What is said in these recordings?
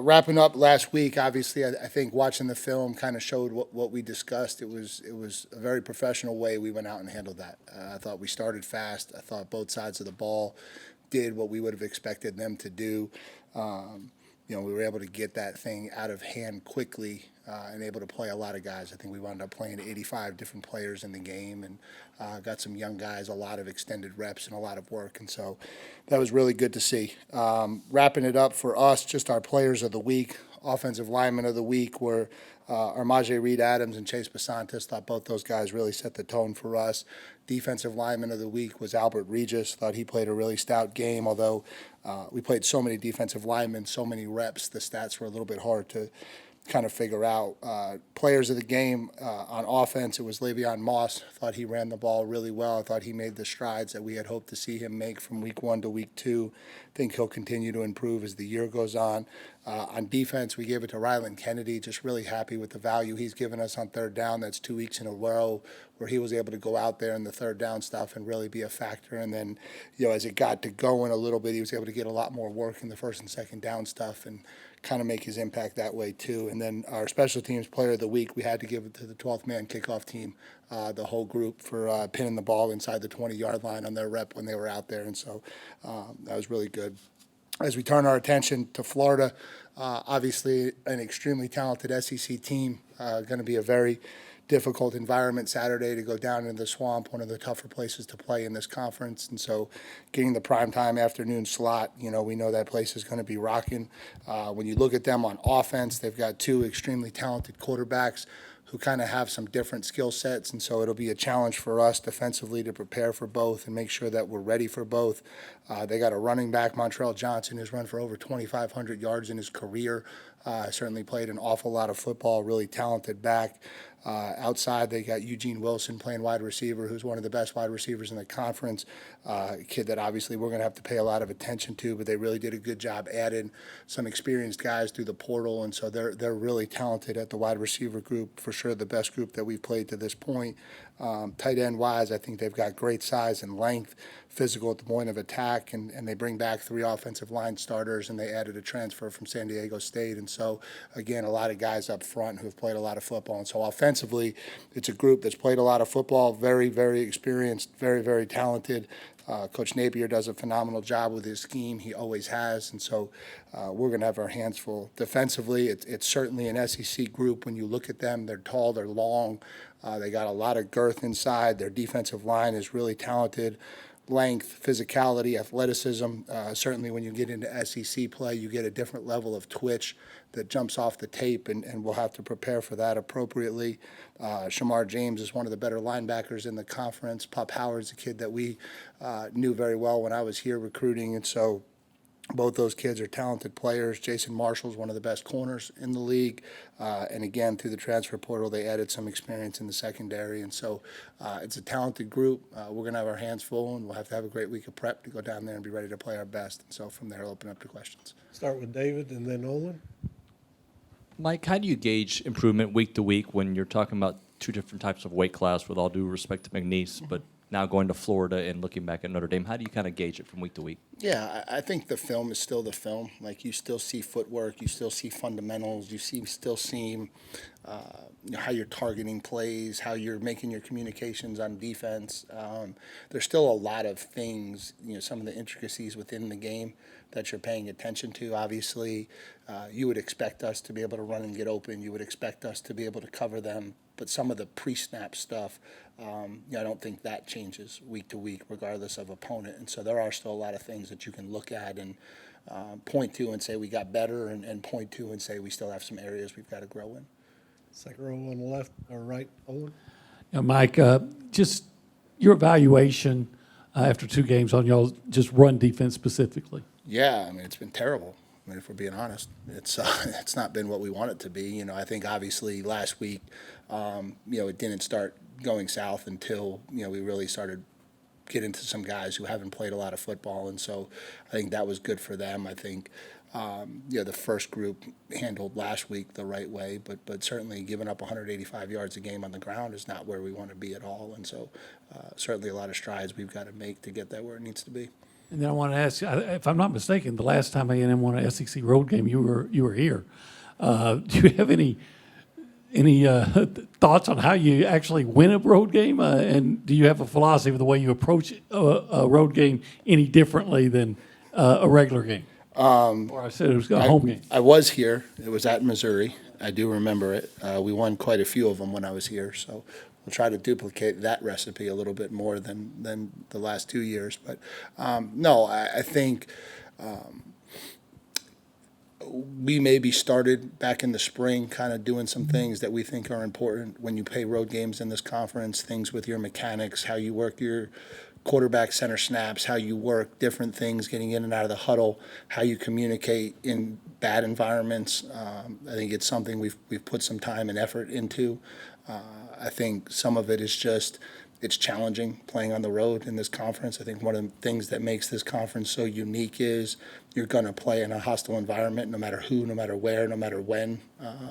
Wrapping up last week, obviously, I think watching the film kind of showed what we discussed. It was a very professional way we went out and handled that. I thought we started fast. I thought both sides of the ball did what we would have expected them to do. We were able to get that thing out of hand quickly and able to play a lot of guys. I think we wound up playing 85 different players in the game and got some young guys, a lot of extended reps and a lot of work. And so that was really good to see. Wrapping it up for us, just our players of the week, offensive linemen of the week were Armaje Reed-Adams and Chase Basantis. Thought both those guys really set the tone for us. Defensive lineman of the week was Albert Regis. Thought he played a really stout game, although we played so many defensive linemen, so many reps, the stats were a little bit hard to kind of figure out. Players of the game on offense, it was Le'Veon Moss. Thought he ran the ball really well. I thought he made the strides that we had hoped to see him make from week 1 to week 2. I think he'll continue to improve as the year goes on. On defense, we gave it to Ryland Kennedy. Just really happy with the value he's given us on third down. That's 2 weeks in a row where he was able to go out there in the third down stuff and really be a factor. And then, as it got to going a little bit, he was able to get a lot more work in the first and second down stuff and kind of make his impact that way too. And then our special teams player of the week, we had to give it to the 12th man kickoff team, the whole group for pinning the ball inside the 20-yard line on their rep when they were out there. And so that was really good. As we turn our attention to Florida, obviously an extremely talented SEC team, going to be a very difficult environment Saturday to go down into the swamp, one of the tougher places to play in this conference. And so getting the primetime afternoon slot, we know that place is going to be rocking. When you look at them on offense, they've got 2 extremely talented quarterbacks who kind of have some different skill sets, and so it'll be a challenge for us defensively to prepare for both and make sure that we're ready for both. They got a running back, Montrell Johnson, who's run for over 2,500 yards in his career. Certainly played an awful lot of football, really talented back. Outside, they got Eugene Wilson playing wide receiver, who's one of the best wide receivers in the conference. A kid that obviously we're going to have to pay a lot of attention to, but they really did a good job adding some experienced guys through the portal, and so they're really talented at the wide receiver group, for sure the best group that we've played to this point. Tight end wise, I think they've got great size and length, physical at the point of attack, and they bring back 3 offensive line starters, and they added a transfer from San Diego State. And so, again, a lot of guys up front who have played a lot of football. And so offensively, it's a group that's played a lot of football, very, very experienced, very, very talented. Coach Napier does a phenomenal job with his scheme. He always has. And so we're going to have our hands full. Defensively, it's certainly an SEC group. When you look at them, they're tall, they're long. They got a lot of girth inside. Their defensive line is really talented. Length, physicality, athleticism. Certainly when you get into SEC play, you get a different level of twitch that jumps off the tape, and we'll have to prepare for that appropriately. Shamar James is one of the better linebackers in the conference. Pup Howard's a kid that we knew very well when I was here recruiting, and so both those kids are talented players. Jason Marshall's one of the best corners in the league. And again, through the transfer portal, they added some experience in the secondary. And so it's a talented group. We're going to have our hands full, and we'll have to have a great week of prep to go down there and be ready to play our best. And so from there, I'll open up to questions. Start with David and then Olin. Mike, how do you gauge improvement week to week when you're talking about 2 different types of weight class, with all due respect to McNeese, but now going to Florida and looking back at Notre Dame? How do you kind of gauge it from week to week? Yeah, I think the film is still the film. Like, you still see footwork, you still see fundamentals, still see how you're targeting plays, how you're making your communications on defense. There's still a lot of things, some of the intricacies within the game that you're paying attention to. Obviously, you would expect us to be able to run and get open. You would expect us to be able to cover them. But some of the pre-snap stuff, I don't think that changes week to week, regardless of opponent. And so there are still a lot of things that you can look at and point to and say we got better, and point to and say we still have some areas we've got to grow in. Second row on the left or right, Olin. Mike, just your evaluation after 2 games on y'all just run defense specifically. Yeah, it's been terrible. If we're being honest, it's not been what we want it to be. I think obviously last week, it didn't start going south until we really started getting to some guys who haven't played a lot of football, and so I think that was good for them. I think the first group handled last week the right way, but certainly giving up 185 yards a game on the ground is not where we want to be at all, and so certainly a lot of strides we've got to make to get that where it needs to be. And then I want to ask, if I'm not mistaken, the last time A&M won a SEC road game, you were here. Do you have any thoughts on how you actually win a road game? And do you have a philosophy of the way you approach a road game any differently than a regular game? Or I said it was a home game. I was here. It was at Missouri. I do remember it. We won quite a few of them when I was here, so we'll try to duplicate that recipe a little bit more than the last 2 years. But no, I think we maybe started back in the spring kind of doing some things that we think are important when you play road games in this conference, things with your mechanics, how you work your quarterback center snaps, how you work different things getting in and out of the huddle, how you communicate in bad environments. I think it's something we've put some time and effort into. I think some of it is just it's challenging playing on the road in this conference. I think one of the things that makes this conference so unique is you're going to play in a hostile environment no matter who, no matter where, no matter when.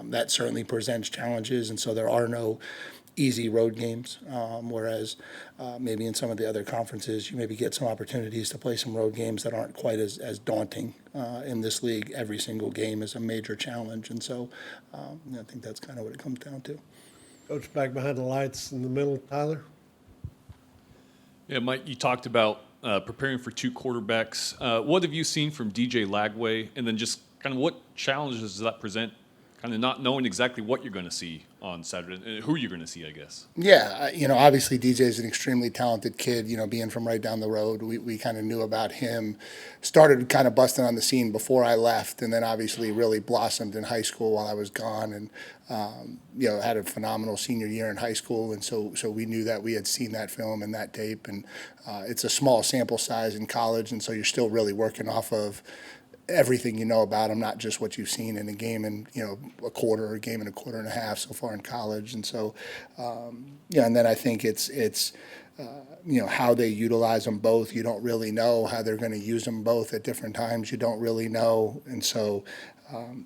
That certainly presents challenges, and so there are no easy road games, whereas maybe in some of the other conferences you maybe get some opportunities to play some road games that aren't quite as daunting. In this league, every single game is a major challenge, and so I think that's kind of what it comes down to. Coach, back behind the lights in the middle, Tyler. Yeah, Mike, you talked about preparing for two quarterbacks. What have you seen from DJ Lagway, and then just kind of what challenges does that present, kind of not knowing exactly what you're going to see on Saturday, and who you're going to see, I guess? Yeah, obviously DJ is an extremely talented kid, being from right down the road. We kind of knew about him, started kind of busting on the scene before I left, and then obviously really blossomed in high school while I was gone, and had a phenomenal senior year in high school, and so we knew that we had seen that film and that tape, and it's a small sample size in college, and so you're still really working off of everything you know about him, not just what you've seen in a game and a quarter or a game and a quarter and a half so far in college, and so and then I think it's how they utilize them both. You don't really know how they're going to use them both at different times. You don't really know, and so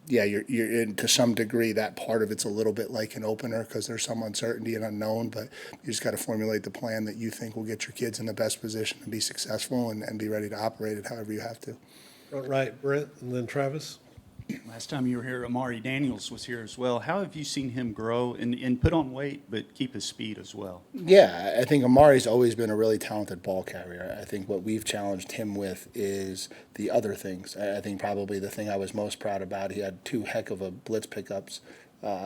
you're in, to some degree, that part of it's a little bit like an opener because there's some uncertainty and unknown, but you just got to formulate the plan that you think will get your kids in the best position to be successful and be ready to operate it however you have to. Front right, Brent, and then Travis. Last time you were here, Amari Daniels was here as well. How have you seen him grow and put on weight but keep his speed as well? Yeah, I think Amari's always been a really talented ball carrier. I think what we've challenged him with is the other things. I think probably the thing I was most proud about, he had two heck of a blitz pickups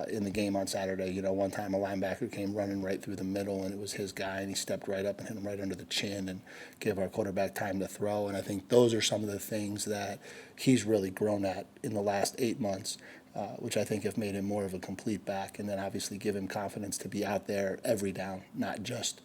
in the game on Saturday. One time a linebacker came running right through the middle, and it was his guy, and he stepped right up and hit him right under the chin and gave our quarterback time to throw. And I think those are some of the things that he's really grown at in the last 8 months, which I think have made him more of a complete back, and then obviously give him confidence to be out there every down, not just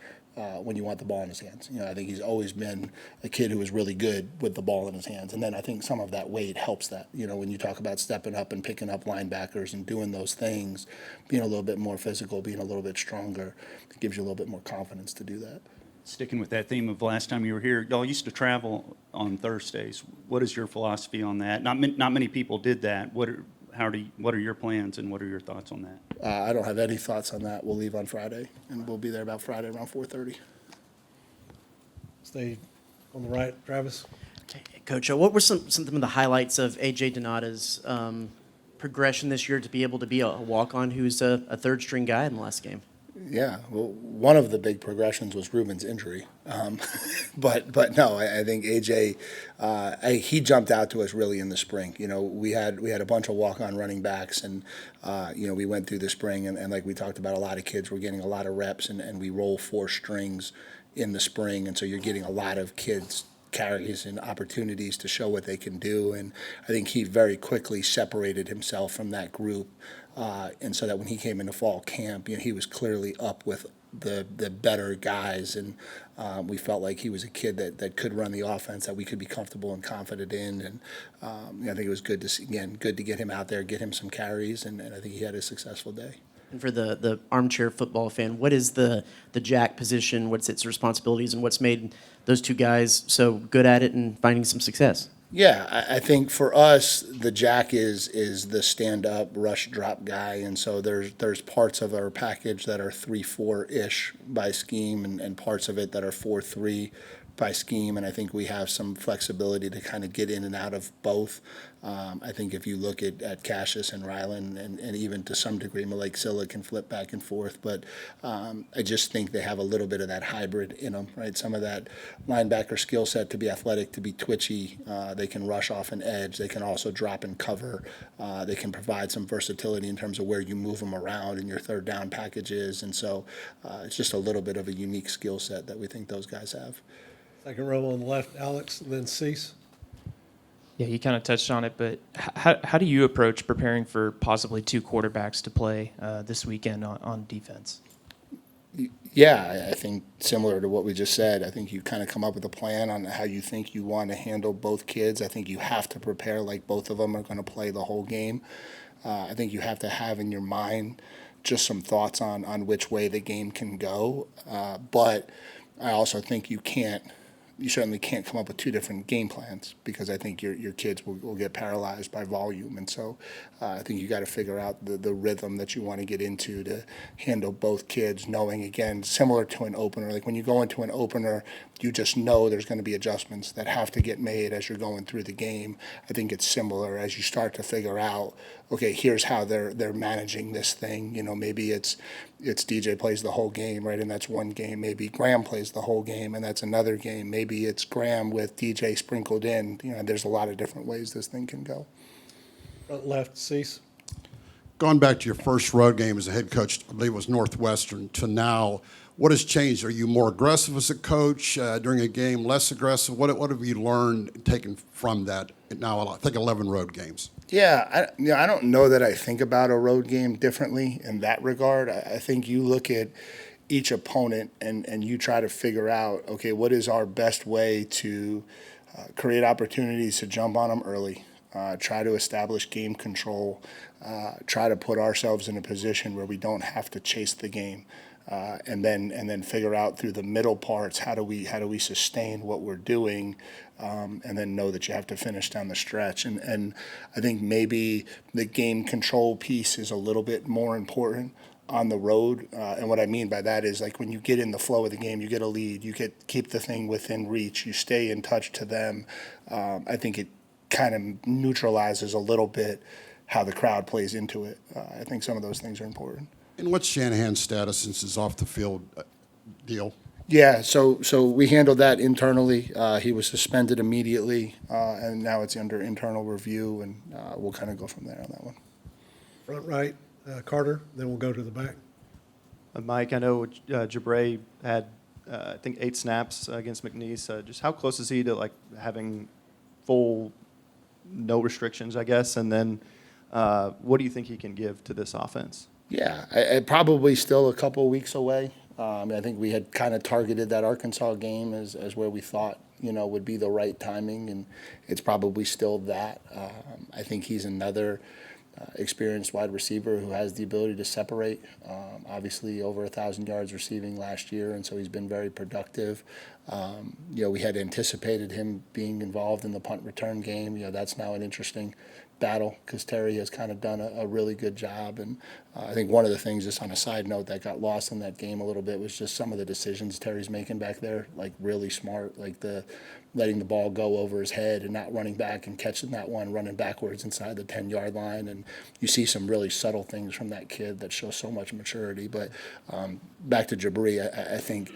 when you want the ball in his hands. I think he's always been a kid who was really good with the ball in his hands. And then I think some of that weight helps that. When you talk about stepping up and picking up linebackers and doing those things, being a little bit more physical, being a little bit stronger, it gives you a little bit more confidence to do that. Sticking with that theme of last time you were here, y'all used to travel on Thursdays. What is your philosophy on that? Not many people did that. What are your plans and what are your thoughts on that? I don't have any thoughts on that. We'll leave on Friday, and we'll be there about Friday around 4:30. Stay on the right, Travis. Okay, Coach, what were some of the highlights of A.J. Donata's progression this year to be able to be a walk-on who's a third-string guy in the last game? Yeah, well, one of the big progressions was Ruben's injury, but no, I think AJ he jumped out to us really in the spring. We had a bunch of walk-on running backs, and we went through the spring, and like we talked about, a lot of kids were getting a lot of reps, and we roll 4 strings in the spring, and so you're getting a lot of kids carries and opportunities to show what they can do, and I think he very quickly separated himself from that group. And so that when he came into fall camp, he was clearly up with the better guys, and we felt like he was a kid that could run the offense, that we could be comfortable and confident in, and I think it was good to see, good to get him out there, get him some carries, and I think he had a successful day. And for the armchair football fan, what is the jack position? What's its responsibilities, and what's made those two guys so good at it and finding some success? Yeah, I think for us, the jack is the stand-up rush drop guy, and so there's parts of our package that are 3-4-ish by scheme, and parts of it that are 4-3 by scheme, and I think we have some flexibility to kind of get in and out of both. I think if you look at Cassius and Ryland, and even to some degree Malik Silla can flip back and forth, but I just think they have a little bit of that hybrid in them, right? Some of that linebacker skill set to be athletic, to be twitchy. They can rush off an edge. They can also drop and cover. They can provide some versatility in terms of where you move them around in your third down packages, and so it's just a little bit of a unique skill set that we think those guys have. Second row on the left, Alex, and then Cease. Yeah, you kind of touched on it, but how do you approach preparing for possibly two quarterbacks to play this weekend on defense? Yeah, I think similar to what we just said, I think you kind of come up with a plan on how you think you want to handle both kids. I think you have to prepare like both of them are going to play the whole game. I think you have to have in your mind just some thoughts on which way the game can go. But I also think you certainly can't come up with two different game plans, because I think your kids will get paralyzed by volume. And so I think you got to figure out the rhythm that you want to get into to handle both kids, knowing, again, similar to an opener. Like when you go into an opener, you just know there's going to be adjustments that have to get made as you're going through the game. I think it's similar as you start to figure out, okay, here's how they're managing this thing. You know, maybe it's DJ plays the whole game, right, and that's one game. Maybe Graham plays the whole game, and that's another game. Maybe it's Graham with DJ sprinkled in. You know, there's a lot of different ways this thing can go. Front left, Cease. Going back to your first road game as a head coach, I believe it was Northwestern, to now, what has changed? Are you more aggressive as a coach during a game, less aggressive? What have you learned, taken from that now, I think, 11 road games? Yeah, I don't know that I think about a road game differently in that regard. I think you look at each opponent and you try to figure out, okay, what is our best way to create opportunities to jump on them early, try to establish game control, try to put ourselves in a position where we don't have to chase the game. And then figure out through the middle parts how do we sustain what we're doing, and then know that you have to finish down the stretch. And I think maybe the game control piece is a little bit more important on the road. And what I mean by that is, like, when you get in the flow of the game, you get a lead, keep the thing within reach, you stay in touch to them. I think it kind of neutralizes a little bit how the crowd plays into it. I think some of those things are important. And what's Shanahan's status since his off-the-field deal? Yeah, so we handled that internally. He was suspended immediately, and now it's under internal review, and we'll kind of go from there on that one. Front right, Carter, then we'll go to the back. Mike, I know Jabray had, I think, 8 snaps against McNeese. Just how close is he to, like, having full no restrictions, I guess? And then what do you think he can give to this offense? Yeah, I probably still a couple of weeks away. I think we had kind of targeted that Arkansas game as where we thought, would be the right timing, and it's probably still that. I think he's another experienced wide receiver who has the ability to separate. Obviously, over 1,000 yards receiving last year, and so he's been very productive. We had anticipated him being involved in the punt return game. That's now an interesting battle because Terry has kind of done a really good job. And I think one of the things, just on a side note, that got lost in that game a little bit was just some of the decisions Terry's making back there, like really smart, like the letting the ball go over his head and not running back and catching that one, running backwards inside the 10-yard line. And you see some really subtle things from that kid that show so much maturity. But back to Jabri, I think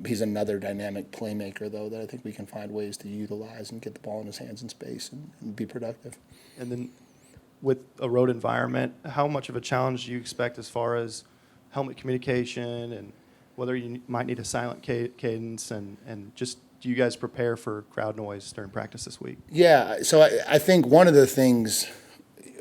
he's another dynamic playmaker, though, that I think we can find ways to utilize and get the ball in his hands in space and be productive. And then with a road environment, how much of a challenge do you expect as far as helmet communication and whether you might need a silent cadence and just do you guys prepare for crowd noise during practice this week? Yeah, so I think one of the things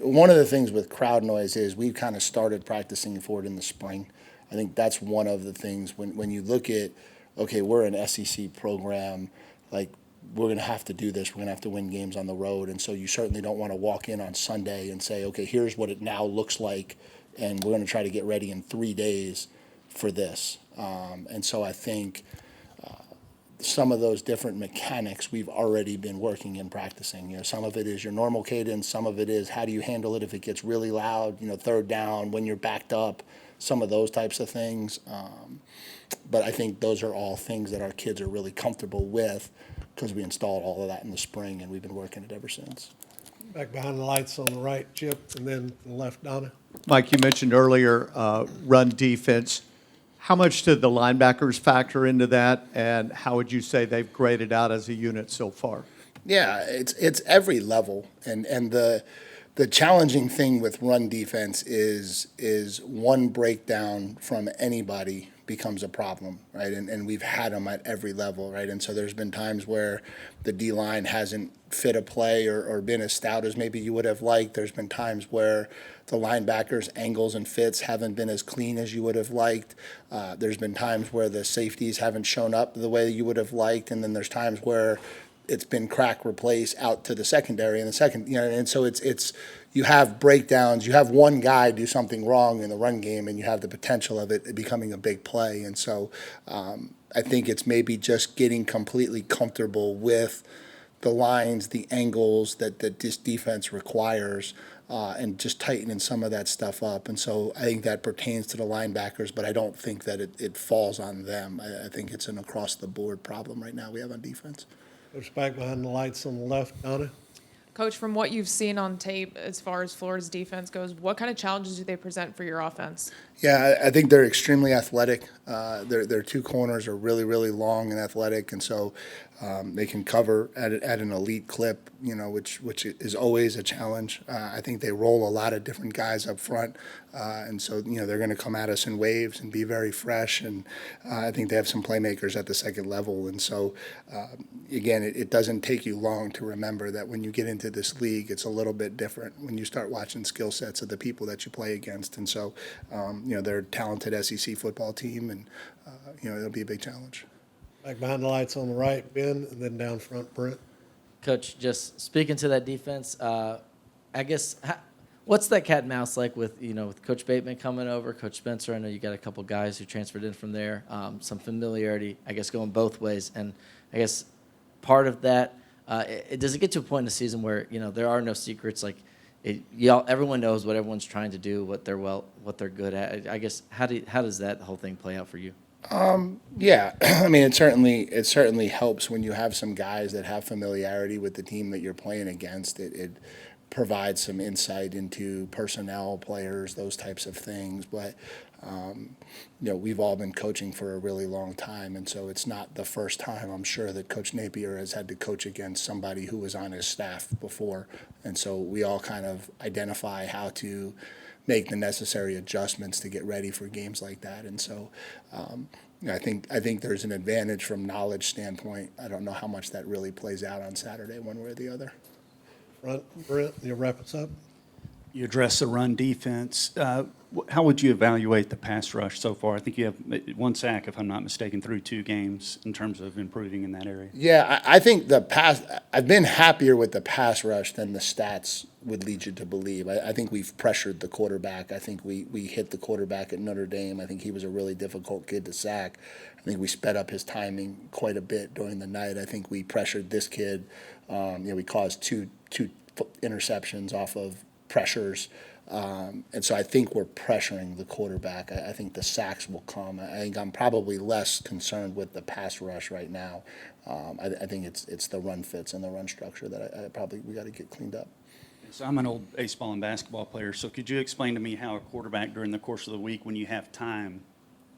with crowd noise is we've kind of started practicing for it in the spring. I think that's one of the things when you look at, okay, we're an SEC program, like we're going to have to do this. We're going to have to win games on the road. And so you certainly don't want to walk in on Sunday and say, okay, here's what it now looks like, and we're going to try to get ready in 3 days for this. And so I think some of those different mechanics we've already been working and practicing. Some of it is your normal cadence. Some of it is how do you handle it if it gets really loud, third down, when you're backed up. some of those types of things. But I think those are all things that our kids are really comfortable with because we installed all of that in the spring and we've been working it ever since. Back behind the lights on the right, Chip, and then the left, Donna. Mike, you mentioned earlier run defense. How much did the linebackers factor into that, and how would you say they've graded out as a unit so far? Yeah, it's every level, and the challenging thing with run defense is one breakdown from anybody becomes a problem, right? And we've had them at every level, right? And so there's been times where the D-line hasn't fit a play or been as stout as maybe you would have liked. There's been times where the linebackers' angles and fits haven't been as clean as you would have liked. There's been times where the safeties haven't shown up the way you would have liked. And then there's times where it's been crack replace out to the secondary in the second, and so it's you have breakdowns. You have one guy do something wrong in the run game, and you have the potential of it becoming a big play. And so I think it's maybe just getting completely comfortable with the lines, the angles that this defense requires, and just tightening some of that stuff up. And so I think that pertains to the linebackers, but I don't think that it falls on them. I think it's an across-the-board problem right now we have on defense. Coach, back behind the lights on the left, Donna. Coach, from what you've seen on tape as far as Florida's defense goes, what kind of challenges do they present for your offense? Yeah, I think they're extremely athletic. Their two corners are really, really long and athletic, and so they can cover at an elite clip, which is always a challenge. I think they roll a lot of different guys up front, and so they're going to come at us in waves and be very fresh. And I think they have some playmakers at the second level, and so again, it doesn't take you long to remember that when you get into this league, it's a little bit different when you start watching skill sets of the people that you play against, and so. They're a talented SEC football team, and it'll be a big challenge. Back behind the lights on the right, Ben, and then down front, Brent. Coach, just speaking to that defense, I guess what's that cat and mouse like with with Coach Bateman coming over, Coach Spencer? I know you got a couple guys who transferred in from there. Some familiarity, I guess, going both ways, and I guess part of that does it get to a point in the season where there are no secrets like. Everyone knows what everyone's trying to do, what they're good at. I guess how does that whole thing play out for you? Yeah, I mean it certainly helps when you have some guys that have familiarity with the team that you're playing against. It provides some insight into personnel, players, those types of things. But we've all been coaching for a really long time, and so it's not the first time I'm sure that Coach Napier has had to coach against somebody who was on his staff before. And so we all kind of identify how to make the necessary adjustments to get ready for games like that. And so I think there's an advantage from knowledge standpoint. I don't know how much that really plays out on Saturday one way or the other. Front, Brent, you'll wrap us up. You address the run defense. How would you evaluate the pass rush so far? I think you have one sack, if I'm not mistaken, through 2 games in terms of improving in that area. Yeah, I think I've been happier with the pass rush than the stats would lead you to believe. I think we've pressured the quarterback. I think we hit the quarterback at Notre Dame. I think he was a really difficult kid to sack. I think we sped up his timing quite a bit during the night. I think we pressured this kid. We caused two interceptions off of pressures. And so I think we're pressuring the quarterback. I think the sacks will come. I think I'm probably less concerned with the pass rush right now. I think it's the run fits and the run structure that we got to get cleaned up. So I'm an old baseball and basketball player, so could you explain to me how a quarterback during the course of the week when you have time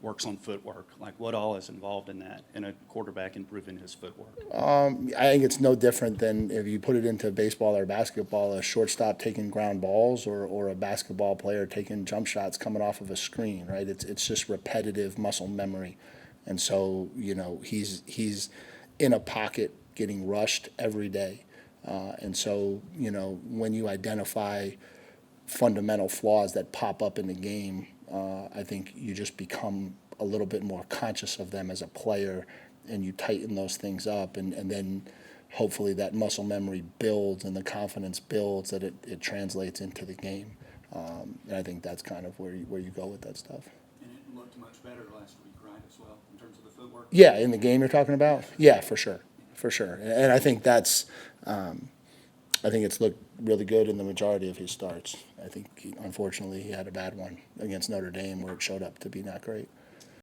works on footwork? Like what all is involved in that, in a quarterback improving his footwork? I think it's no different than if you put it into baseball or basketball, a shortstop taking ground balls or a basketball player taking jump shots coming off of a screen, right? It's just repetitive muscle memory. And so, he's in a pocket getting rushed every day. And so, when you identify fundamental flaws that pop up in the game, I think you just become a little bit more conscious of them as a player, and you tighten those things up, and then hopefully that muscle memory builds and the confidence builds that it translates into the game. And I think that's kind of where you go with that stuff. And it looked much better last week, right, as well, in terms of the footwork? Yeah, in the game you're talking about? Yeah, for sure. And I think that's I think it's looked really good in the majority of his starts. I think, unfortunately, he had a bad one against Notre Dame where it showed up to be not great.